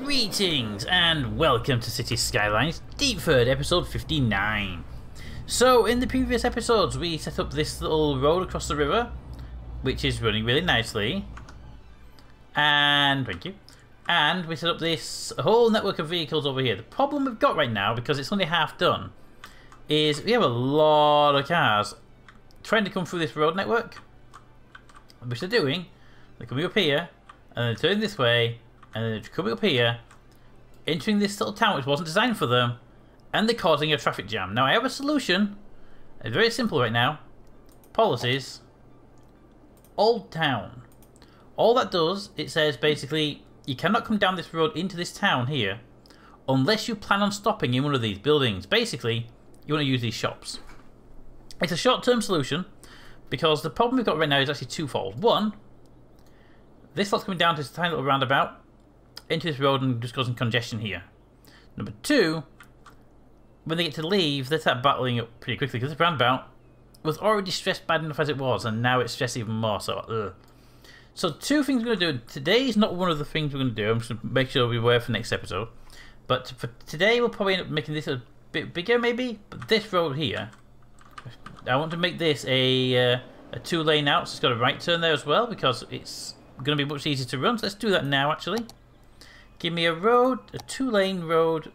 Greetings and welcome to City Skylines Deepford episode 59. So in the previous episodes we set up this little road across the river, which is running really nicely, and thank you, and we set up this whole network of vehicles over here. The problem we've got right now, because it's only half done, is we have a lot of cars trying to come through this road network, which they're doing. They're coming up here and they're turning this way and they're coming up here, entering this little town which wasn't designed for them, and they're causing a traffic jam. Now I have a solution. It's very simple right now. Policies. Old town. All that does, it says basically you cannot come down this road into this town here unless you plan on stopping in one of these buildings. Basically, you want to use these shops. It's a short-term solution because the problem we've got right now is actually twofold. One, this lot's coming down to this tiny little roundabout into this road and just causing congestion here. Number two, when they get to leave, they start battling up pretty quickly because this roundabout was already stressed bad enough as it was, and now it's stressed even more. So two things we're going to do. Today is not one of the things we're going to do. I'm just going to make sure we're aware for next episode. But for today, we'll probably end up making this a bit bigger, maybe. But this road here, I want to make this a two-lane out, so it's got a right turn there as well, because it's going to be much easier to run. So let's do that now, actually. Give me a road, a two-lane road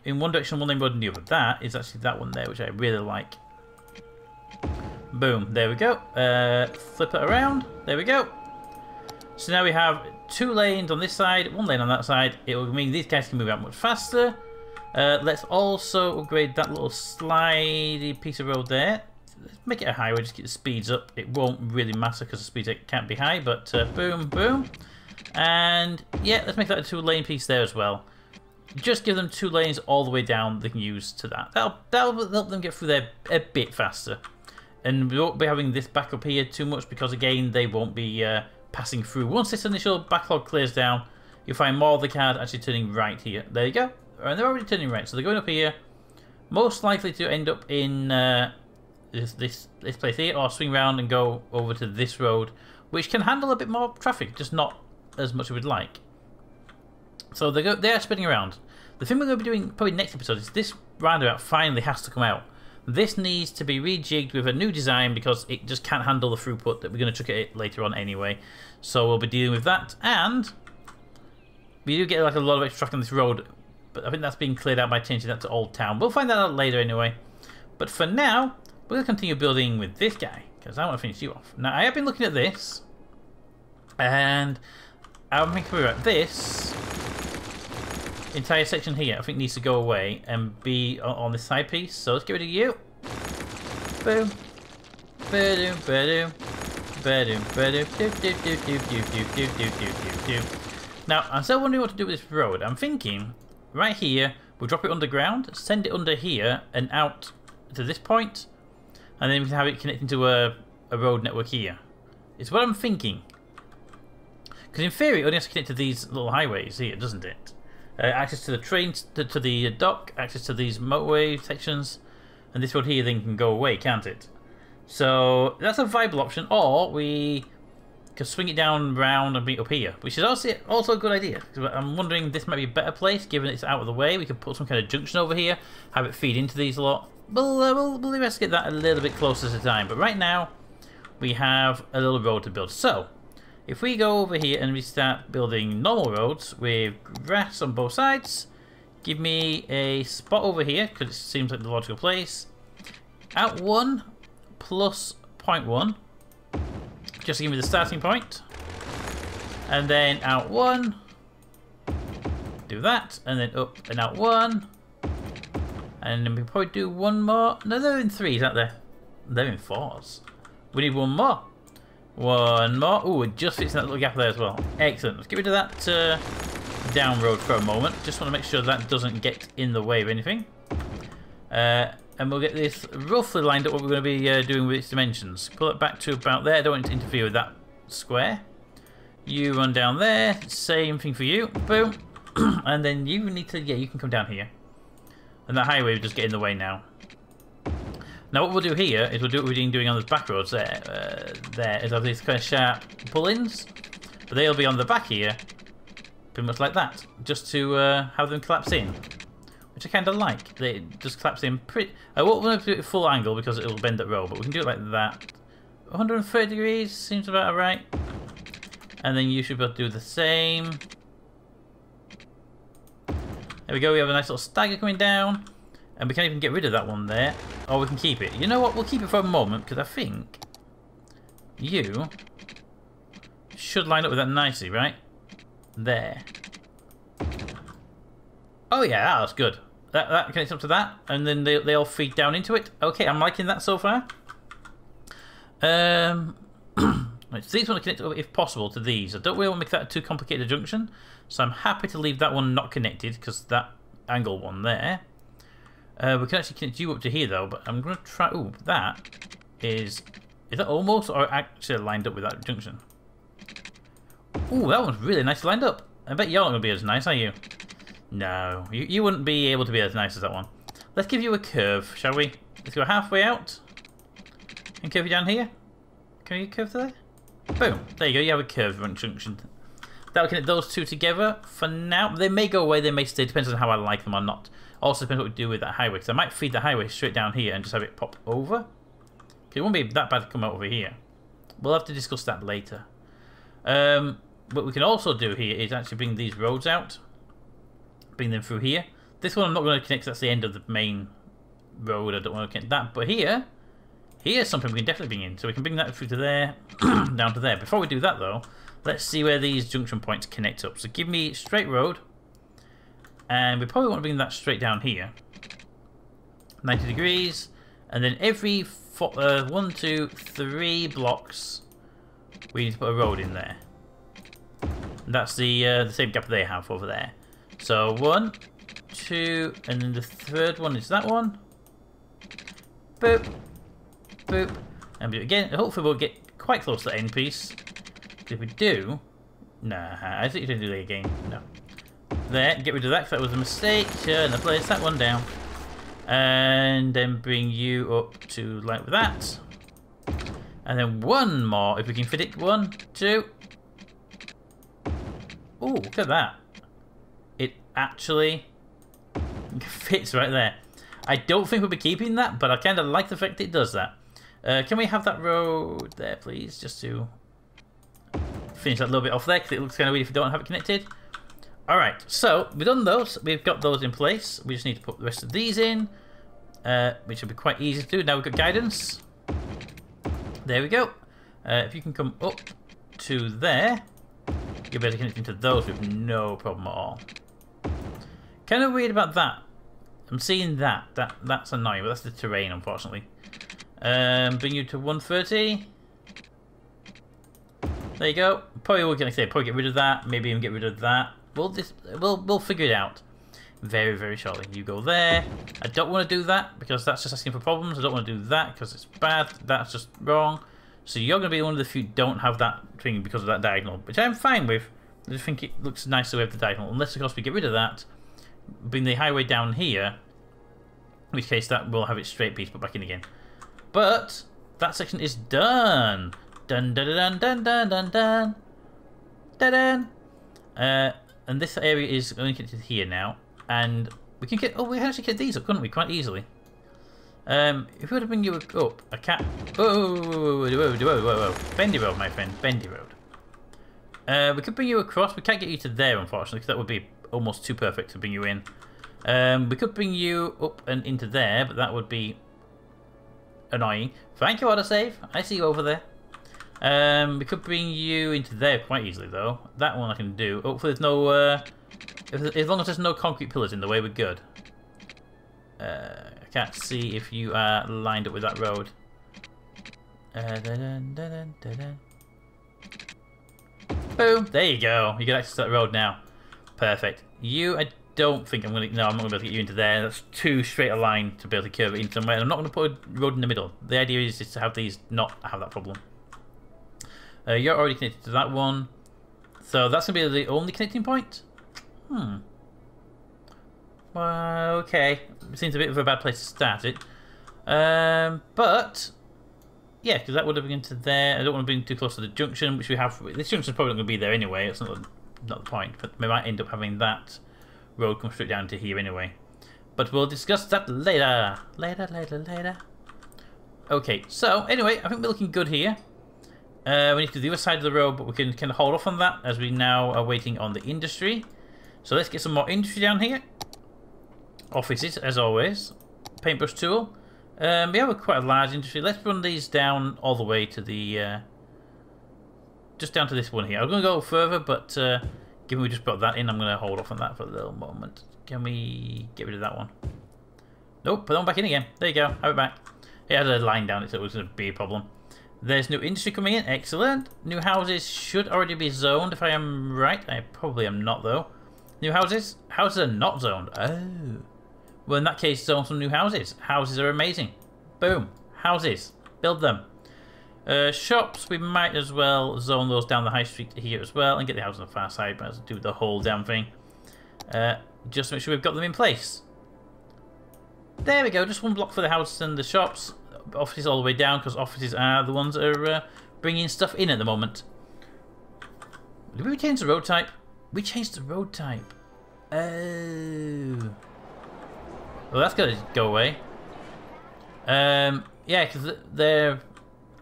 in one direction, one lane road in the other. That is actually that one there, which I really like. Boom, there we go. Flip it around, there we go. So now we have two lanes on this side, one lane on that side. It will mean these guys can move out much faster. Let's also upgrade that little slidey piece of road there. Let's make it a highway, just get the speeds up. It won't really matter because the speeds can't be high, but boom, boom. And yeah, let's make that a two-lane piece there as well. Just give them two lanes all the way down they can use to that. That'll help them get through there a bit faster. And we won't be having this back up here too much because, again, they won't be passing through. Once this initial backlog clears down, you'll find more of the cars actually turning right here. There you go. And they're already turning right, so they're going up here. Most likely to end up in this place here, or swing around and go over to this road, which can handle a bit more traffic, just not as much as we'd like. So they are spinning around. The thing we're going to be doing probably next episode is this roundabout finally has to come out. This needs to be rejigged with a new design because it just can't handle the throughput that we're going to chuck at it later on anyway. So we'll be dealing with that, and we do get like a lot of extra traffic on this road, but I think that's being cleared out by changing that to Old Town. We'll find that out later anyway. But for now, we're going to continue building with this guy because I want to finish you off. Now I have been looking at this, and I'm thinking about this entire section here. I think needs to go away and be on this side piece. So let's get rid of you. Boom. Ba-doom, ba-doom. Ba-doom, ba-doom. Now, I'm still wondering what to do with this road. I'm thinking, right here, we'll drop it underground, send it under here and out to this point, and then we can have it connecting to a road network here. It's what I'm thinking. Because in theory, it only has to connect to these little highways here, doesn't it? Access to the trains, to the dock, access to these motorway sections, and this road here then can go away, can't it? So that's a viable option, or we can swing it down round and be up here, which is also a good idea. I'm wondering this might be a better place, given it's out of the way. We could put some kind of junction over here, have it feed into these a lot. We'll investigate that a little bit closer to time, but right now we have a little road to build. So if we go over here and we start building normal roads with grass on both sides, give me a spot over here, because it seems like the logical place. Out 1 plus 0.1, just to give me the starting point. And then out 1, do that, and then up and out 1. And then we probably do one more. No, they're in 3s, aren't they? They're in 4s. We need one more. One more. Ooh, it just fits in that little gap there as well. Excellent. Let's get rid of that down road for a moment. Just want to make sure that doesn't get in the way of anything. And we'll get this roughly lined up what we're going to be doing with its dimensions. Pull it back to about there. I don't want it to interfere with that square. You run down there. Same thing for you. Boom. And then you need to, yeah, you can come down here. And that highway will just get in the way now. Now what we'll do here is we'll do what we've been doing on those back roads there. There is have these kind of sharp pull-ins, but they'll be on the back here, pretty much like that, just to have them collapse in, which I kind of like. They just collapse in pretty. I won't want to do it at full angle because it will bend that roll, but we can do it like that. 130 degrees seems about right. And then you should be able to do the same. There we go, we have a nice little stagger coming down. And we can't even get rid of that one there. Or we can keep it. You know what, we'll keep it for a moment, because I think you should line up with that nicely, right? There. Oh yeah, that was good. That connects up to that, and then they all feed down into it. Okay, I'm liking that so far. Right, so these want to connect up if possible to these. I don't really want to make that a too complicated a junction, so I'm happy to leave that one not connected because that angle one there. We can actually connect you up to here though, but I'm going to try. Ooh, that is that almost or actually lined up with that junction? Ooh, that one's really nice lined up. I bet you're not going to be as nice, are you? No, you wouldn't be able to be as nice as that one. Let's give you a curve, shall we? Let's go halfway out and curve you down here. Can you curve to there? Boom. There you go. You have a curved junction. That will connect those two together for now. They may go away. They may stay. Depends on how I like them or not. Also depends what we do with that highway. Because I might feed the highway straight down here and just have it pop over. It won't be that bad to come out over here. We'll have to discuss that later. What we can also do here is actually bring these roads out. Bring them through here. This one I'm not going to connect because that's the end of the main road. I don't want to connect that. But here's something we can definitely bring in. So we can bring that through to there, down to there. Before we do that though, let's see where these junction points connect up. So give me straight road. And we probably want to bring that straight down here. 90 degrees. And then every 1, 2, 3 blocks, we need to put a road in there. And that's the same gap they have over there. So 1, 2, and then the third one is that one. Boop. Boop. And again, hopefully we'll get quite close to the end piece. If we do... Nah, I think you didn't do that again. No. There, get rid of that because that was a mistake. Turn the place that one down. And then bring you up to like that. And then one more, if we can fit it. 1, 2. Ooh, look at that. It actually fits right there. I don't think we'll be keeping that, but I kind of like the fact it does that. Can we have that road there, please? Just to finish that little bit off there, because it looks kind of weird if we don't have it connected. Alright, so we've done those. We've got those in place. We just need to put the rest of these in, which will be quite easy to do. Now we've got guidance. There we go. If you can come up to there, you'll be able to connect into those with no problem at all. Kind of weird about that. I'm seeing that. That's annoying, but that's the terrain, unfortunately. Bring you to 130. There you go. Probably we're gonna say probably get rid of that. Maybe even get rid of that. We'll figure it out very, very shortly. You go there. I don't want to do that because that's just asking for problems. I don't want to do that because it's bad. That's just wrong. So you're going to be one of the few who don't have that thing because of that diagonal, which I'm fine with. I just think it looks nice to have the diagonal. Unless, of course, we get rid of that. Bring the highway down here. In which case, that will have its straight piece put back in again. But that section is done. Dun dun dun dun dun dun dun dun dun. And this area is only connected here now, and we can get. Oh, we can actually get these up, couldn't we? Quite easily. If we were to bring you up, I can't. Whoa! Bendy road, my friend. Bendy road. We could bring you across. We can't get you to there, unfortunately, because that would be almost too perfect to bring you in. We could bring you up and into there, but that would be annoying. Thank you, autosave. I see you over there. We could bring you into there quite easily, though. That one I can do. Hopefully there's no... as long as there's no concrete pillars in the way, we're good. I can't see if you are lined up with that road. Boom! There you go. You get access to that road now. Perfect. You, I don't think I'm going to... No, I'm not going to be able to get you into there. That's too straight a line to be able to curve it in somewhere. And I'm not going to put a road in the middle. The idea is just to have these not have that problem. You're already connected to that one. So that's going to be the only connecting point? Well, okay. It seems a bit of a bad place to start it. But, yeah, because that would have been to there. I don't want to bring too close to the junction, which we have. This junction's probably not going to be there anyway. It's not not the point. But we might end up having that road come straight down to here anyway. But we'll discuss that later. Later. Okay, so anyway, I think we're looking good here. We need to do the other side of the road, but we can kind of hold off on that as we now are waiting on the industry. So let's get some more industry down here. Offices, as always. Paintbrush tool. We have quite a large industry. Let's run these down all the way to the... just down to this one here. I'm going to go further, but given we just brought that in, I'm going to hold off on that for a little moment. Can we get rid of that one? Nope, put that one back in again. There you go, have it back. It had a line down it, so it was going to be a problem. There's new industry coming in, excellent. New houses should already be zoned, if I am right. I probably am not, though. New houses? Houses are not zoned. Oh. Well, in that case, zone some new houses. Houses are amazing. Boom. Houses. Build them. Shops, we might as well zone those down the high street here as well and get the house on the far side, but let's do the whole damn thing. Just to make sure we've got them in place. There we go, just one block for the houses and the shops. Offices all the way down, because offices are the ones that are bringing stuff in at the moment. Did we change the road type? We changed the road type. Oh. Well, that's got to go away. Yeah, because they've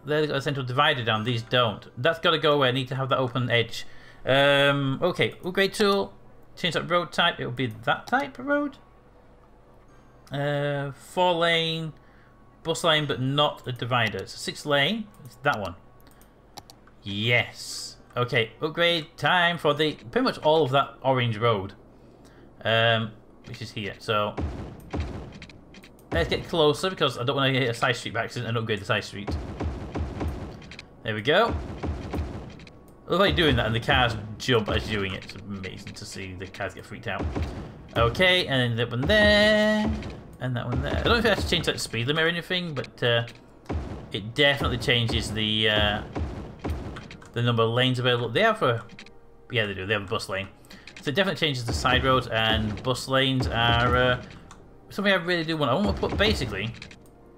got a central divider down. These don't. That's got to go away. I need to have that open edge. Okay, upgrade tool. Change that road type. It will be that type of road. 4-lane, bus lane, but not a divider. It's a 6-lane. It's that one. Yes. Okay, upgrade time for the pretty much all of that orange road, which is here. So let's get closer because I don't want to hit a side street by accident and upgrade the side street. There we go. I love how you're doing that and the cars jump as you're doing it. It's amazing to see the cars get freaked out. Okay, and then that one there, and that one there. I don't know if it has to change that speed limit or anything, but it definitely changes the number of lanes available. They have a... yeah, they do. They have a bus lane. So it definitely changes the side roads, and bus lanes are something I really do want. I want to put, basically,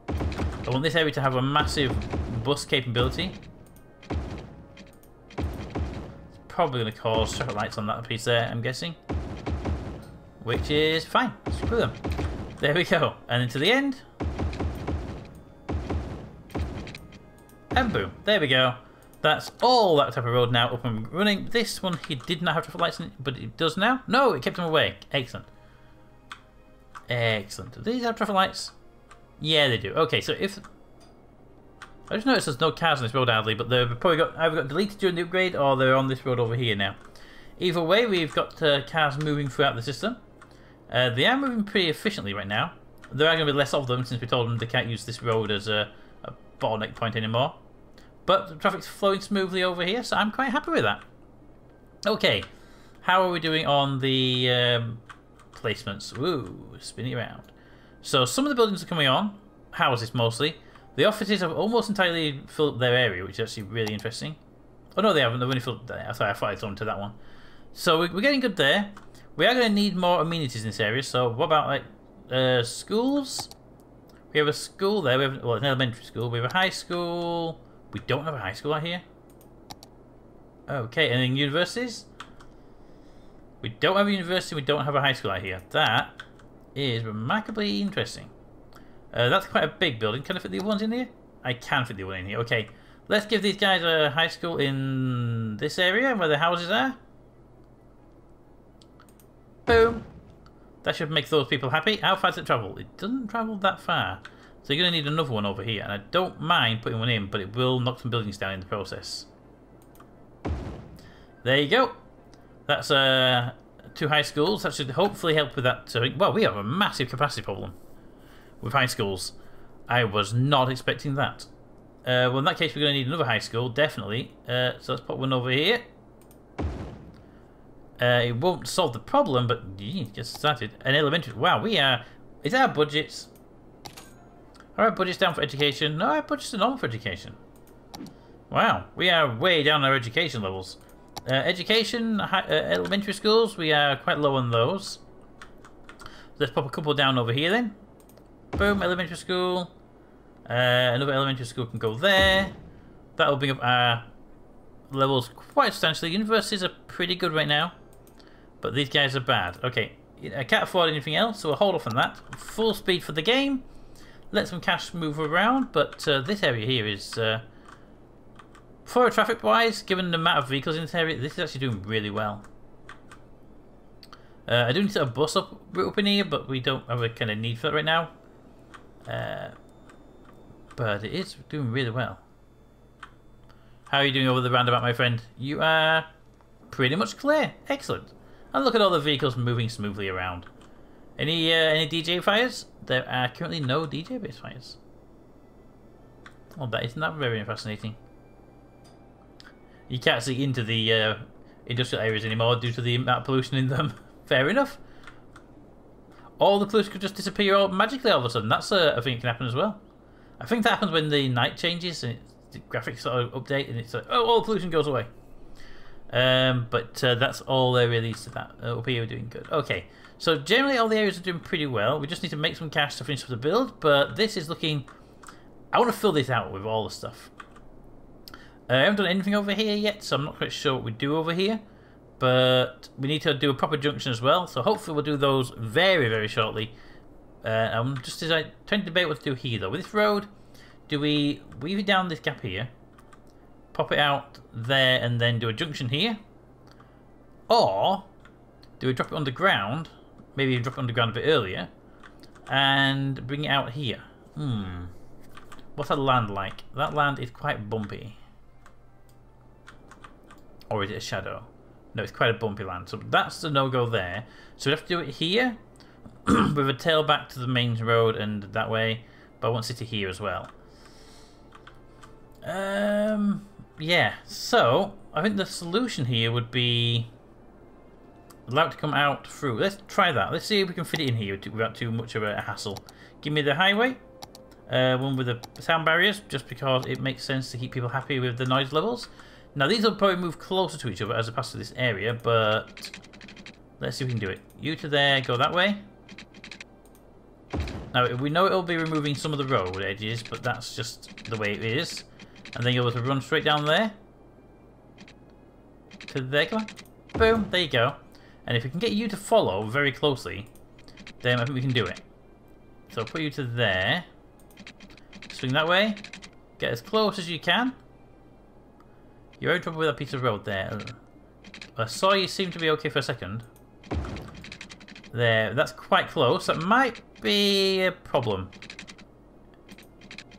I want this area to have a massive bus capability. It's probably going to cause traffic lights on that piece there, I'm guessing. Which is fine. Screw them. There we go. And then to the end. And boom. There we go. That's all that type of road now up and running. This one, he did not have traffic lights in it, but it does now. No, it kept them away. Excellent. Excellent. Do these have traffic lights? Yeah, they do. Okay, so if... I just noticed there's no cars on this road, hardly, but they've probably either got deleted during the upgrade or they're on this road over here now. Either way, we've got cars moving throughout the system. They are moving pretty efficiently right now. There are going to be less of them since we told them they can't use this road as a bottleneck point anymore. But the traffic's flowing smoothly over here, so I'm quite happy with that. Okay, how are we doing on the placements? Ooh, spinning around. So some of the buildings are coming on, houses mostly. The offices have almost entirely filled up their area, which is actually really interesting. Oh no, they haven't. They've only filled there. Sorry, I thought I'd gone to that one. So we're getting good there. We are going to need more amenities in this area. So what about like schools? We have a school there. We have an elementary school. We have a high school. We don't have a high school out here. Okay, and then universities. We don't have a university. We don't have a high school out here. That is remarkably interesting. That's quite a big building. Can I fit the other ones in here? I can fit the other one in here. Okay, let's give these guys a high school in this area where the houses are. Boom. That should make those people happy. How far does it travel? It doesn't travel that far. So you're going to need another one over here. And I don't mind putting one in, but it will knock some buildings down in the process. There you go. That's 2 high schools. That should hopefully help with that. Well, we have a massive capacity problem with high schools. I was not expecting that. Well, in that case, we're going to need another high school, definitely. So let's put one over here. It won't solve the problem, but just started. An elementary. Wow, we are. Is our budgets? Are our budgets down for education? No, our budgets are normal for education. Wow, we are way down our education levels. Education, elementary schools, we are quite low on those. Let's pop a couple down over here then. Boom, elementary school. Another elementary school can go there. That will bring up our levels quite substantially. Universes are pretty good right now, but these guys are bad. Okay, I can't afford anything else, so we'll hold off on that. Full speed for the game. Let some cash move around, but this area here is, for traffic-wise, given the amount of vehicles in this area, this is actually doing really well. I do need to have a bus up in here, but we don't have a kind of need for that right now. But it is doing really well. How are you doing over the roundabout, my friend? You are pretty much clear. Excellent. And look at all the vehicles moving smoothly around. Any DJ fires? There are currently no DJ base fires. Oh, that isn't that very fascinating. You can't see into the industrial areas anymore due to the amount of pollution in them. Fair enough. All the pollution could just disappear all magically all of a sudden. That's a thing that can happen as well. I think that happens when the night changes and the graphics sort of update and it's like, oh, all the pollution goes away. But that's all there really is to that. Up here we're doing good. Okay, so generally all the areas are doing pretty well. We just need to make some cash to finish up the build, but this is looking... I want to fill this out with all the stuff. I haven't done anything over here yet, so I'm not quite sure what we do over here. But we need to do a proper junction as well, so hopefully we'll do those very, very shortly. I'm just trying to debate what to do here though. With this road, do we weave it down this gap here, pop it out there and then do a junction here? Or do we drop it underground, maybe drop it underground a bit earlier, and bring it out here? What's that land like? That land is quite bumpy. Or is it a shadow? No, it's quite a bumpy land, so that's the no-go there. So we have to do it here, with a tail back to the main road and that way, but I want city here as well. Yeah, so I think the solution here would be allow it to come out through. Let's try that. Let's see if we can fit it in here without too much of a hassle. Give me the highway, one with the sound barriers, just because it makes sense to keep people happy with the noise levels. Now these will probably move closer to each other as opposed to this area, but let's see if we can do it. You to there, go that way. Now we know it'll be removing some of the road edges, but that's just the way it is. And then you'll be able to run straight down there. To there, come on. Boom, there you go. And if we can get you to follow very closely, then I think we can do it. So put you to there. Swing that way. Get as close as you can. You're in trouble with that piece of road there. I saw you seem to be okay for a second. There, that's quite close. That might be a problem.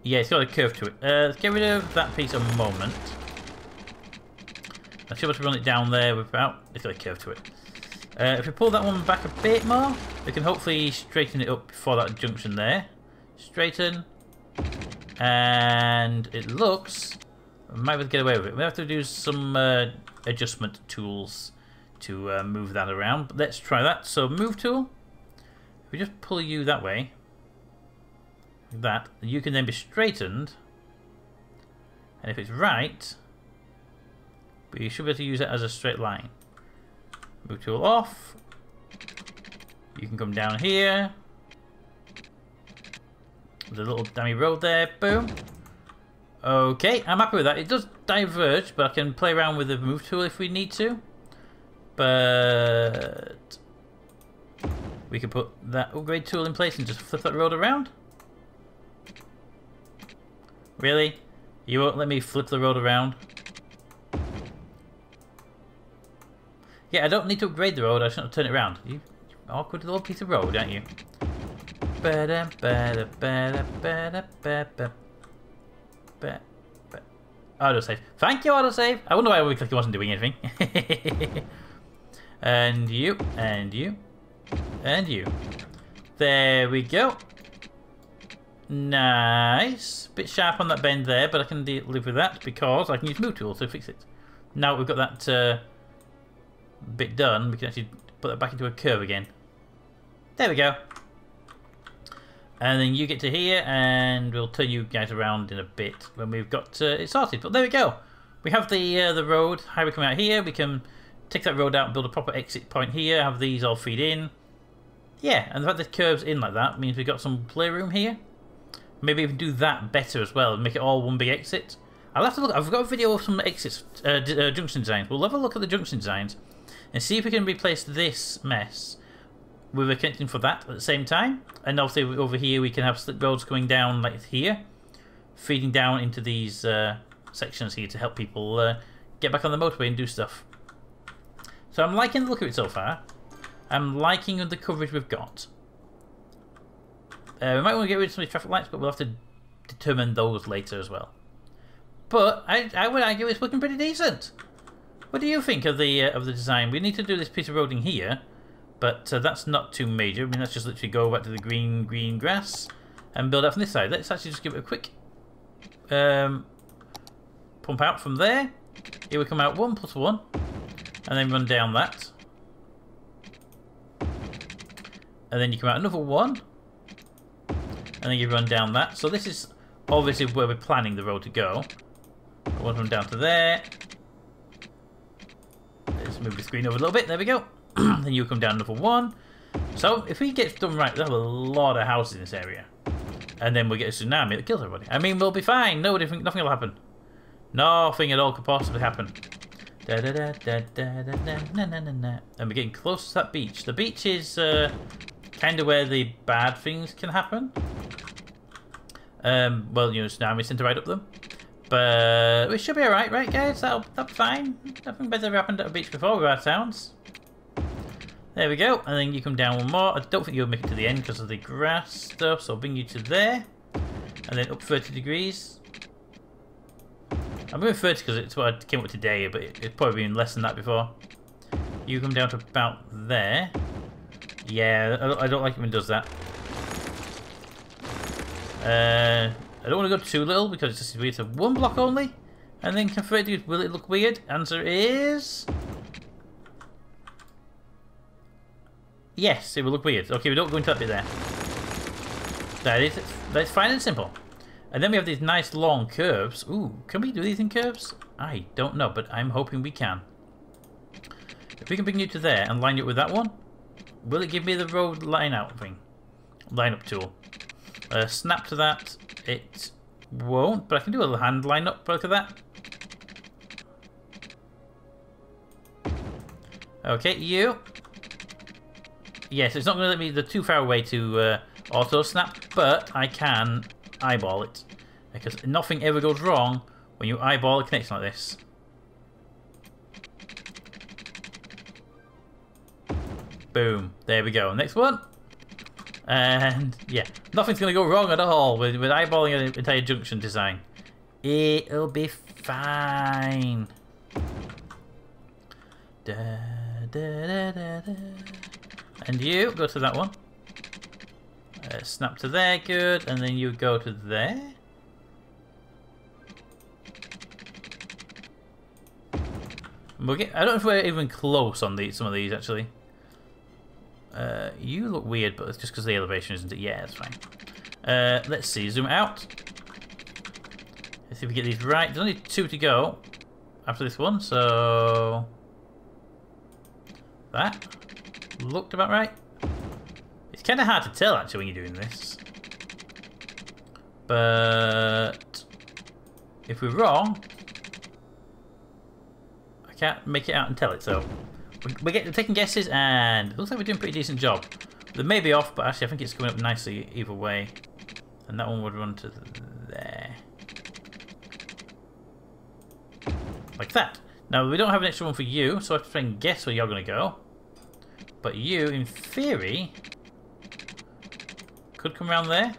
Yeah, it's got a curve to it. Let's get rid of that piece a moment. I should be able to run it down there without... It's got a curve to it. If we pull that one back a bit more, we can hopefully straighten it up before that junction there. Straighten. And it looks... We might be able to get away with it. We have to do some adjustment tools to move that around. But let's try that. So move tool. If we just pull you that way, like that, you can then be straightened. And if it's right, but you should be able to use it as a straight line. Move tool off. You can come down here. There's a little dummy road there. Boom. Okay, I'm happy with that. It does diverge, but I can play around with the move tool if we need to. But we can put that upgrade tool in place and just flip that road around. Really? You won't let me flip the road around? Yeah, I don't need to upgrade the road, I shouldn't turn it around. You awkward little piece of road, aren't you? Autosave. Thank you, autosave. I wonder why we clicked it wasn't doing anything. And you, and you, and you. There we go. Nice. Bit sharp on that bend there, but I can live with that because I can use move tool to fix it. Now we've got that bit done, we can actually put that back into a curve again. There we go. And then you get to here, and we'll turn you guys around in a bit when we've got it sorted. But there we go. We have the road highway coming out here. We can take that road out and build a proper exit point here. Have these all feed in. Yeah, and the fact that it curves in like that means we've got some playroom here. Maybe even do that better as well and make it all one big exit. I'll have to look. I've got a video of some exits, junction designs. We'll have a look at the junction designs and see if we can replace this mess with a connecting for that at the same time. And obviously over here we can have slip roads going down like here, feeding down into these sections here to help people get back on the motorway and do stuff. So I'm liking the look of it so far. I'm liking the coverage we've got. We might want to get rid of some of these traffic lights, but we'll have to determine those later as well. But I would argue it's looking pretty decent. What do you think of the design? We need to do this piece of roading here, but that's not too major. I mean, let's just literally go back to the green grass and build up from this side. Let's actually just give it a quick pump out from there. Here we come out 1 + 1, and then run down that, and then you come out another 1, and then you run down that. So this is obviously where we're planning the road to go. I want to run down to there. Let's move the screen over a little bit. There we go. Then you come down another 1. So if we get done right, we'll have a lot of houses in this area, and then we'll get a tsunami that kills everybody. I mean, we'll be fine. No, nothing will happen. Nothing at all could possibly happen. And we're getting close to that beach. The beach is kind of where the bad things can happen. Well, you know, tsunamis tend to ride up them. But we should be alright, right guys? That'll be fine. Nothing better happened at a beach before with our towns. There we go. And then you come down 1 more. I don't think you'll make it to the end because of the grass stuff, so I'll bring you to there. And then up 30 degrees. I'm going 30 because it's what I came up with today, but it's probably been less than that before. You come down to about there. Yeah, I don't like it when it does that. I don't want to go too little because it's just weird. So 1 block only, and then convert it. Will it look weird? Answer is yes. It will look weird. Okay, we don't go into that bit there. That's fine and simple. And then we have these nice long curves. Ooh, can we do these in curves? I don't know, but I'm hoping we can. If we can bring you to there and line it with that one, will it give me the road line out thing? Line up tool. Snap to that. It won't, but I can do a little hand line up. Look at that. Okay, you. Yes, it's not going to let me. They're too far away to auto snap, but I can eyeball it because nothing ever goes wrong when you eyeball a connection like this. Boom. There we go. Next one. And yeah, nothing's going to go wrong at all with eyeballing an entire junction design. It'll be fine. Da, da, da, da, da. And you go to that one. Snap to there, good. And then you go to there. We'll get, I don't know if we're even close on some of these actually. You look weird, but it's just because the elevation, isn't it? Yeah, that's fine. Let's see, zoom out. Let's see if we get these right. There's only 2 to go after this one, so that looked about right. It's kind of hard to tell actually when you're doing this, but if we're wrong, I can't make it out and tell it. So we're taking guesses, and it looks like we're doing a pretty decent job. They may be off, but actually I think it's coming up nicely either way. And that one would run to there. Like that. Now, we don't have an extra one for you, so I have to try and guess where you're going to go. But you, in theory, could come around there.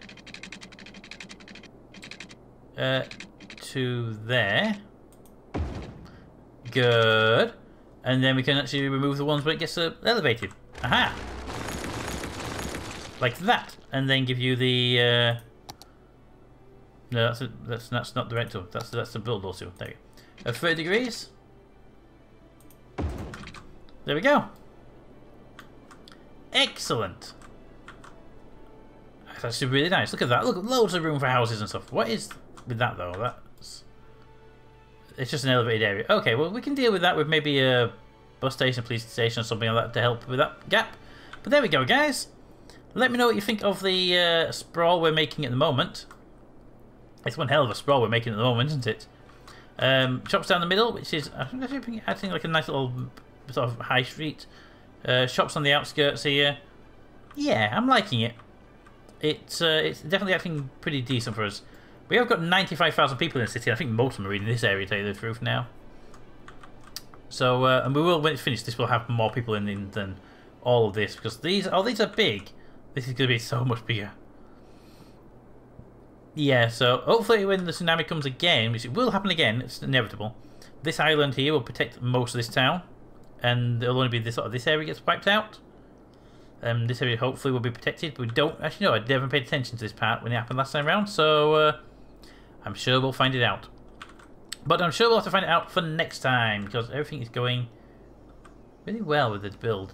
To there. Good. And then we can actually remove the ones where it gets elevated. Aha! Like that. And then give you the... no, that's not the right tool. That's the build door tool. There you go. 30 degrees. There we go. Excellent. That's actually really nice. Look at that. Look at loads of room for houses and stuff. What is with that though? That's... It's just an elevated area. Okay, well we can deal with that with maybe a bus station, police station or something like that to help with that gap. But there we go, guys. Let me know what you think of the sprawl we're making at the moment. It's one hell of a sprawl we're making at the moment, isn't it? Shops down the middle, which is I think like a nice little sort of high street. Shops on the outskirts here. Yeah, I'm liking it. It's definitely acting pretty decent for us. We have got 95,000 people in the city. I think most of them are in this area, to tell you the truth now. So, and we will, when it's finished, this will have more people in than all of this, because these are big. This is going to be so much bigger. Yeah, so hopefully when the tsunami comes again, which it will happen again, it's inevitable, this island here will protect most of this town, and it'll only be this area gets wiped out. This area hopefully will be protected, but we don't actually know. I never paid attention to this part when it happened last time around, so I'm sure we'll find it out. But I'm sure we'll have to find it out for next time, because everything is going really well with this build.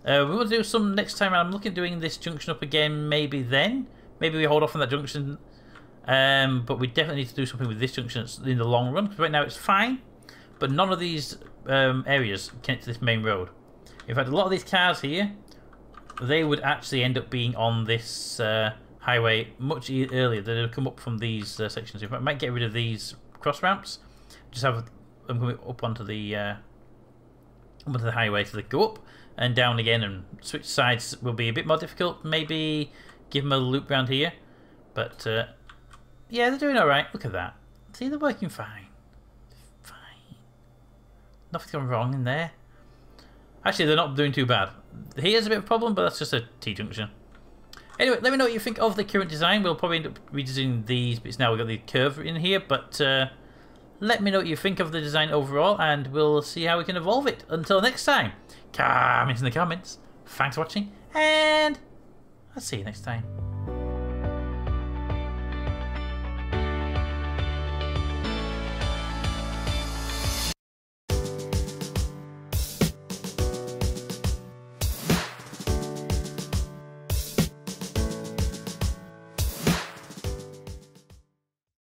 We will do some next time around. I'm looking at doing this junction up again, maybe then. Maybe we hold off on that junction, but we definitely need to do something with this junction in the long run, because right now it's fine, but none of these areas connect to this main road. In fact, a lot of these cars here, they would actually end up being on this highway much earlier. They would come up from these sections. In fact, I might get rid of these cross ramps. Just have them coming up onto the highway, so they go up and down again, and switch sides will be a bit more difficult. Maybe give them a loop round here, but yeah, they're doing all right. Look at that. See, they're working fine. Fine. Nothing's gone wrong in there. Actually, they're not doing too bad. Here's a bit of a problem, but that's just a T-junction. Anyway, let me know what you think of the current design. We'll probably end up redesigning these bits now. We've got the curve in here, but let me know what you think of the design overall, and we'll see how we can evolve it. Until next time, comment in the comments. Thanks for watching, and I'll see you next time.